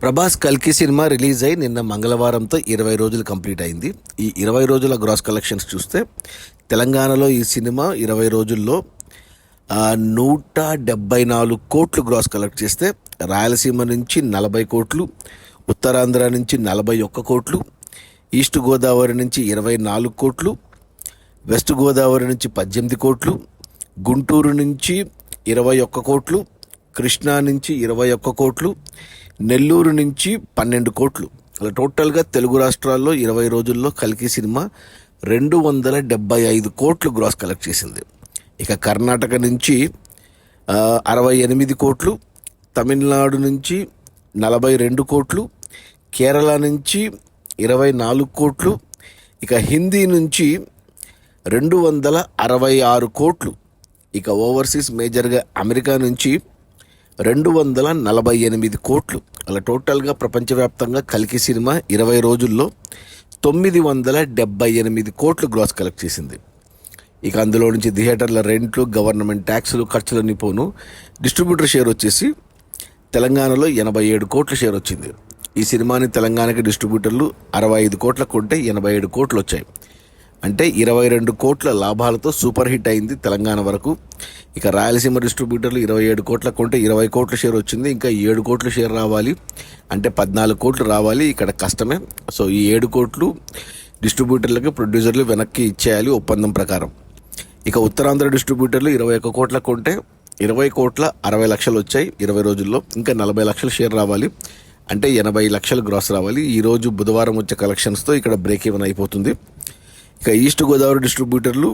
ప్రభాస్ కల్కి cinema release అయి నిన్న మంగళవారంతో 20 రోజులు కంప్లీట్ అయింది. ఈ 20 రోజుల గ్రాస్ కలెక్షన్స్ చూస్తే తెలంగాణలో ఈ సినిమా 20 రోజుల్లో 174 కోట్లు గ్రాస్ కలెక్ట్ చేస్తే, రాయలసీమ నుంచి 40 కోట్లు, ఉత్తరాంధ్ర నుంచి 41 కోట్లు, ఈస్ట్ గోదావరి నుంచి 24 కోట్లు, వెస్ట్ గోదావరి నుంచి 18 కోట్లు, గుంటూరు నుంచి 21 కోట్లు, కృష్ణా నుంచి 21 కోట్లు, నెల్లూరు నుంచి 12 కోట్లు. అలా టోటల్గా తెలుగు రాష్ట్రాల్లో 20 రోజుల్లో కల్కి సినిమా 275 కోట్లు గ్రాస్ కలెక్ట్ చేసింది. ఇక కర్ణాటక నుంచి 68 కోట్లు, తమిళనాడు నుంచి 42 కోట్లు, కేరళ నుంచి 24 కోట్లు, ఇక హిందీ నుంచి 266 కోట్లు, ఇక ఓవర్సీస్ మేజర్గా అమెరికా నుంచి 248 కోట్లు. అలా టోటల్గా ప్రపంచవ్యాప్తంగా కల్కి సినిమా 20 రోజుల్లో 978 కోట్లు గ్రాస్ కలెక్ట్ చేసింది. ఇక అందులో నుంచి థియేటర్ల రెంట్లు, గవర్నమెంట్ ట్యాక్సులు, ఖర్చులన్నీ పోను డిస్ట్రిబ్యూటర్ షేర్ వచ్చేసి తెలంగాణలో 87 కోట్ల షేర్ వచ్చింది. ఈ సినిమాని తెలంగాణకి డిస్ట్రిబ్యూటర్లు 65 కోట్ల కొంటే 87 కోట్లు వచ్చాయి. అంటే 22 కోట్ల లాభాలతో సూపర్ హిట్ అయింది తెలంగాణ వరకు. ఇక రాయలసీమ డిస్ట్రిబ్యూటర్లు 27 కోట్ల కొంటే 20 కోట్ల షేర్ వచ్చింది. ఇంకా 7 కోట్ల షేర్ రావాలి అంటే 14 కోట్లు రావాలి. ఇక్కడ కష్టమే. సో ఈ 7 కోట్లు డిస్ట్రిబ్యూటర్లకి ప్రొడ్యూసర్లు వెనక్కి ఇచ్చేయాలి ఒప్పందం ప్రకారం. ఇక ఉత్తరాంధ్ర డిస్ట్రిబ్యూటర్లు 21 కోట్ల కొంటే 20 కోట్ల 60 లక్షలు వచ్చాయి 20 రోజుల్లో. ఇంకా 40 లక్షల షేర్ రావాలి అంటే 80 లక్షలు గ్రాస్ రావాలి. ఈరోజు బుధవారం వచ్చే కలెక్షన్స్తో ఇక్కడ బ్రేక్ ఈవెన్ అయిపోతుంది. ఇక ఈస్ట్ గోదావరి డిస్ట్రిబ్యూటర్లు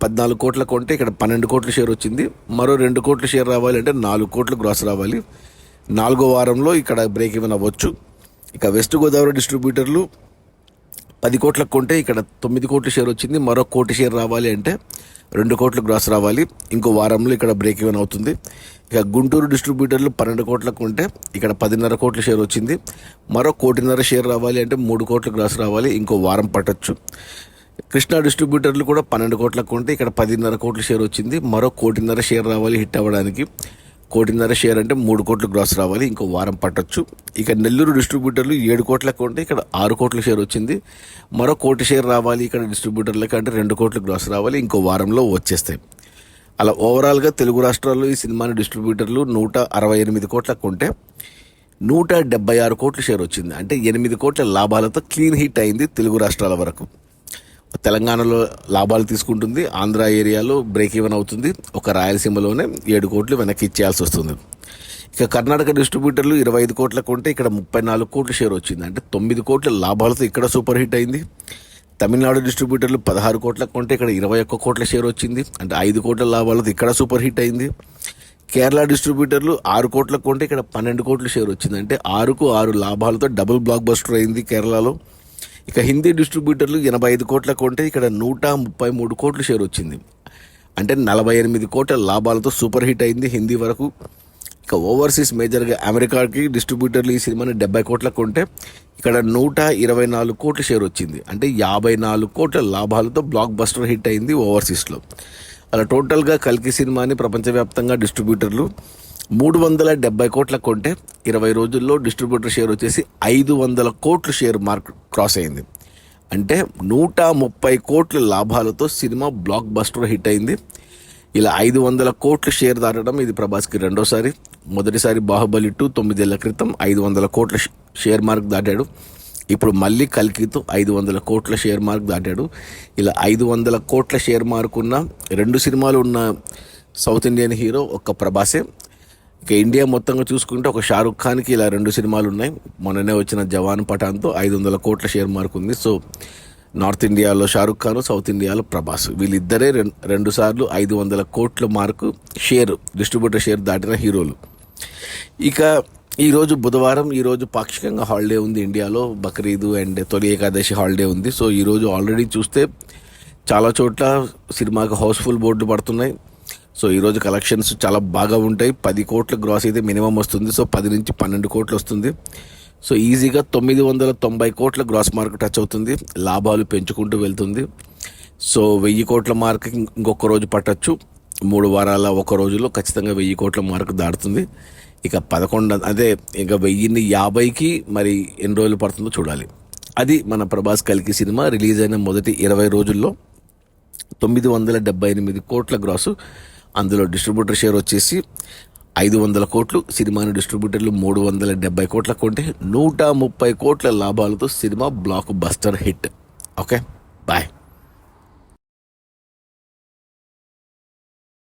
14 కోట్ల కొంటే ఇక్కడ 12 కోట్ల షేర్ వచ్చింది. మరో 2 కోట్ల షేర్ రావాలి అంటే 4 కోట్లు గ్రాస్ రావాలి. 4వ వారంలో ఇక్కడ బ్రేక్ ఈవెన్ అవ్వచ్చు. ఇక వెస్ట్ గోదావరి డిస్ట్రిబ్యూటర్లు 10 కోట్ల కొంటే ఇక్కడ 9 కోట్ల షేర్ వచ్చింది. మరో కోటి షేర్ రావాలి అంటే 2 కోట్లు గ్రాస్ రావాలి. ఇంకో వారంలో ఇక్కడ బ్రేక్ ఈవెన్ అవుతుంది. ఇక గుంటూరు డిస్ట్రిబ్యూటర్లు 12 కోట్ల కొంటే ఇక్కడ 10.5 కోట్ల షేర్ వచ్చింది. మరో 1.5 కోటి షేర్ రావాలి అంటే 3 కోట్లు గ్రాస్ రావాలి. ఇంకో వారం పట్టచ్చు. కృష్ణా డిస్ట్రిబ్యూటర్లు కూడా 12 కోట్ల కొంటే ఇక్కడ 10.5 కోట్ల షేర్ వచ్చింది. మరో 1.5 కోటి షేర్ రావాలి హిట్ అవ్వడానికి. 1.5 కోటి షేర్ అంటే 3 కోట్లు గ్రాస్ రావాలి. ఇంకో వారం పట్టచ్చు. ఇక నెల్లూరు డిస్ట్రిబ్యూటర్లు 7 కోట్ల కొంటే ఇక్కడ 6 కోట్ల షేర్ వచ్చింది. మరో 1 కోటి షేర్ రావాలి ఇక్కడ డిస్ట్రిబ్యూటర్లకి అంటే 2 కోట్లు గ్రాస్ రావాలి. ఇంకో వారంలో వచ్చేస్తాయి. అలా ఓవరాల్గా తెలుగు రాష్ట్రాల్లో ఈ సినిమాని డిస్ట్రిబ్యూటర్లు 168 కోట్ల కొంటే 176 కోట్ల షేర్ వచ్చింది. అంటే 8 కోట్ల లాభాలతో క్లీన్ హిట్ అయింది తెలుగు రాష్ట్రాల వరకు. తెలంగాణలో లాభాలు తీసుకుంటుంది, ఆంధ్ర ఏరియాలో బ్రేక్ ఈవెన్ అవుతుంది. ఒక రాయలసీమలోనే 7 కోట్లు వెనక్కి ఇచ్చేయాల్సి వస్తుంది. ఇక కర్ణాటక డిస్ట్రిబ్యూటర్లు 25 కోట్ల కొంటే ఇక్కడ 34 కోట్ల షేర్ వచ్చింది. అంటే 9 కోట్ల లాభాలతో ఇక్కడ సూపర్ హిట్ అయింది. తమిళనాడు డిస్ట్రిబ్యూటర్లు 16 కోట్ల కొంటే ఇక్కడ 21 కోట్ల షేర్ వచ్చింది. అంటే 5 కోట్ల లాభాలతో ఇక్కడ సూపర్ హిట్ అయింది. కేరళ డిస్ట్రిబ్యూటర్లు 6 కోట్ల కొంటే ఇక్కడ 12 కోట్ల షేర్ వచ్చింది. అంటే 6కు 6 లాభాలతో డబుల్ బ్లాక్ బస్టర్ అయింది కేరళలో. ఇక హిందీ డిస్ట్రిబ్యూటర్లు 85 కోట్ల కొంటే ఇక్కడ 133 కోట్ల షేర్ వచ్చింది. అంటే 48 కోట్ల లాభాలతో సూపర్ హిట్ అయింది హిందీ వరకు. ఇక ఓవర్సీస్ మేజర్గా అమెరికాకి డిస్ట్రిబ్యూటర్లు ఈ సినిమాని 70 కోట్ల కొంటే ఇక్కడ 124 కోట్ల షేర్ వచ్చింది. అంటే 54 కోట్ల లాభాలతో బ్లాక్ బస్టర్ హిట్ అయింది ఓవర్సీస్లో. అలా టోటల్గా కల్కి సినిమాని ప్రపంచవ్యాప్తంగా డిస్ట్రిబ్యూటర్లు 370 కోట్ల కొంటే 20 రోజుల్లో డిస్ట్రిబ్యూటర్ షేర్ వచ్చేసి 500 కోట్ల షేర్ మార్క్ క్రాస్ అయింది. అంటే 130 కోట్ల లాభాలతో సినిమా బ్లాక్ బస్టర్ హిట్ అయింది. ఇలా 500 కోట్ల షేర్ దాటడం ఇది ప్రభాస్కి రెండోసారి. మొదటిసారి బాహుబలి 2 9 ఏళ్ల క్రితం 500 కోట్ల షేర్ మార్క్ దాటాడు. ఇప్పుడు మళ్ళీ కల్కితో 500 కోట్ల షేర్ మార్క్ దాటాడు. ఇలా 500 కోట్ల షేర్ మార్క్ ఉన్న 2 సినిమాలు ఉన్న సౌత్ ఇండియన్ హీరో ఒక్క ప్రభాసే. ఇక ఇండియా మొత్తంగా చూసుకుంటే ఒక షారుఖ్ ఖాన్కి ఇలా 2 సినిమాలు ఉన్నాయి. మొన్ననే వచ్చిన జవాన్ పఠాన్తో 500 కోట్ల షేర్ మార్క్ ఉంది. సో నార్త్ ఇండియాలో షారుఖ్ ఖాన్, సౌత్ ఇండియాలో ప్రభాస్, వీళ్ళిద్దరే 2 సార్లు 500 కోట్ల మార్కు షేర్ డిస్ట్రిబ్యూటర్ షేర్ దాటిన హీరోలు. ఇక ఈరోజు బుధవారం, ఈరోజు పాక్షికంగా హాలిడే ఉంది ఇండియాలో. బక్రీద్ అండ్ తొలి ఏకాదశి హాలిడే ఉంది. సో ఈరోజు ఆల్రెడీ చూస్తే చాలా చోట్ల సినిమాకి హౌస్ఫుల్ బోర్డులు పడుతున్నాయి. సో ఈరోజు కలెక్షన్స్ చాలా బాగా ఉంటాయి. 10 కోట్ల గ్రాస్ అయితే మినిమం వస్తుంది. సో 10 నుంచి 12 కోట్లు వస్తుంది. సో ఈజీగా 990 కోట్ల గ్రాస్ మార్క్ టచ్ అవుతుంది. లాభాలు పెంచుకుంటూ వెళ్తుంది. సో 1000 కోట్ల మార్క్ ఇంకొక రోజు పట్టచ్చు. 3 వారాల ఒక రోజులో ఖచ్చితంగా 1000 కోట్ల మార్క్ దాటుతుంది. ఇక 11 అదే ఇక 1050కి మరి ఎన్ని రోజులు పడుతుందో చూడాలి. అది మన ప్రభాస్ కల్కి సినిమా రిలీజ్ అయిన మొదటి 20 రోజుల్లో 978 కోట్ల గ్రాసు. అందులో డిస్ట్రిబ్యూటర్ షేర్ వచ్చేసి 500 కోట్లు, సినిమాని డిస్ట్రిబ్యూటర్లు 370 కోట్ల కొంటే 130 కోట్ల లాభాలతో cinema blockbuster hit. Okay, bye.